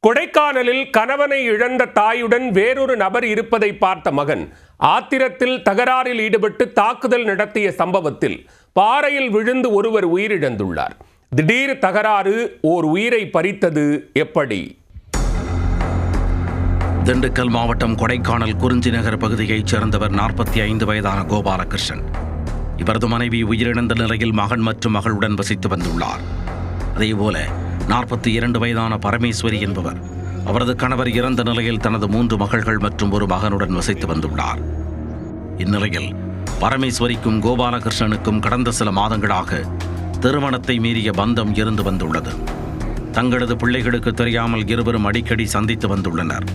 கொடைக்கானலில் கணவனை இழந்த தாயுடன் வேறொரு நபர் இருப்பதை பார்த்த மகன் ஆத்திரத்தில் தகராறில் ஈடுபட்டு தாக்குதல் நடத்திய சம்பவத்தில் பாறையில் விழுந்து ஒருவர் உயிரிழந்துள்ளார். திடீர் தகராறு ஓர் உயிரை பறித்தது எப்படி? திண்டுக்கல் மாவட்டம் கொடைக்கானல் குறிஞ்சி நகர் பகுதியைச் சேர்ந்தவர் 45 வயதான கோபாலகிருஷ்ணன். இவரது மனைவி உயிரிழந்த நிலையில் மகன் மற்றும் மகளுடன் வசித்து வந்துள்ளார். அதேபோல 42 வயதான பரமேஸ்வரி என்பவர் அவரது கணவர் இறந்த நிலையில் தனது 3 மகள்கள் மற்றும் ஒரு மகனுடன் வசித்து வந்துள்ளார். இந்நிலையில் பரமேஸ்வரிக்கும் கோபாலகிருஷ்ணனுக்கும் கடந்த சில மாதங்களாக திருமணத்தை மீறிய பந்தம் இருந்து வந்துள்ளது. தங்களது பிள்ளைகளுக்கு தெரியாமல் இருவரும் அடிக்கடி சந்தித்து வந்துள்ளனர்.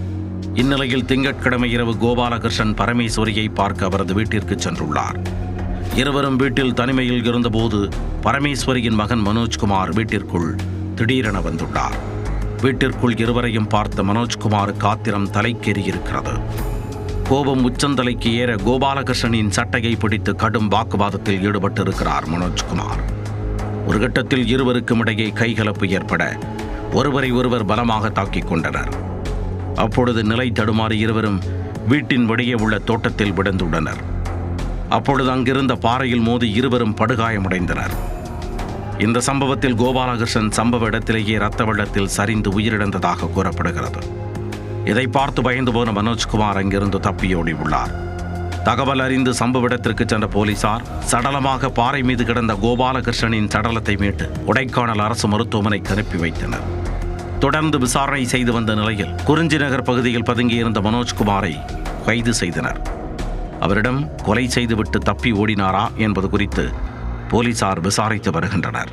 இந்நிலையில் திங்கட்கிழமை இரவு கோபாலகிருஷ்ணன் பரமேஸ்வரியை பார்க்க அவரது வீட்டிற்கு சென்றுள்ளார். இருவரும் வீட்டில் தனிமையில் இருந்தபோது பரமேஸ்வரியின் மகன் மனோஜ்குமார் வீட்டிற்குள் திடீரென வந்துள்ளார். வீட்டிற்குள் இருவரையும் பார்த்த மனோஜ்குமாருக்கு ஆத்திரம் தலைக்கேறியிருக்கிறது. கோபம் உச்சந்தலைக்கு ஏற கோபாலகிருஷ்ணனின் சட்டையை பிடித்து கடும் வாக்குவாதத்தில் ஈடுபட்டிருக்கிறார் மனோஜ்குமார். ஒரு கட்டத்தில் இருவருக்கும் இடையே கைகலப்பு ஏற்பட ஒருவரை ஒருவர் பலமாக தாக்கிக் கொண்டனர். அப்பொழுது நிலை தடுமாறி இருவரும் வீட்டின் வெளியே உள்ள தோட்டத்தில் விழுந்துள்ளனர். அப்பொழுது அங்கிருந்த பாறையில் மோதி இருவரும் படுகாயமடைந்தனர். இந்த சம்பவத்தில் கோபாலகிருஷ்ணன் சம்பவ இடத்திலேயே இரத்த வெள்ளத்தில் சரிந்து உயிரிழந்ததாக கூறப்படுகிறது. இதை பார்த்து பயந்து போன மனோஜ்குமார் அங்கிருந்து தப்பியோடி உள்ளார். தகவல் அறிந்து சம்பவ இடத்திற்கு சென்ற போலீசார் சடலமாக பாறை மீது கிடந்த கோபாலகிருஷ்ணனின் சடலத்தை மீட்டு கொடைக்கானல் அரசு மருத்துவமனைக்கு அனுப்பி வைத்தனர். தொடர்ந்து விசாரணை செய்து வந்த நிலையில் குறிஞ்சி நகர் பகுதியில் பதுங்கியிருந்த மனோஜ்குமாரை கைது செய்தனர். அவரிடம் கொலை செய்துவிட்டு தப்பி ஓடினாரா என்பது குறித்து போலீசார் விசாரித்து வருகின்றனர்.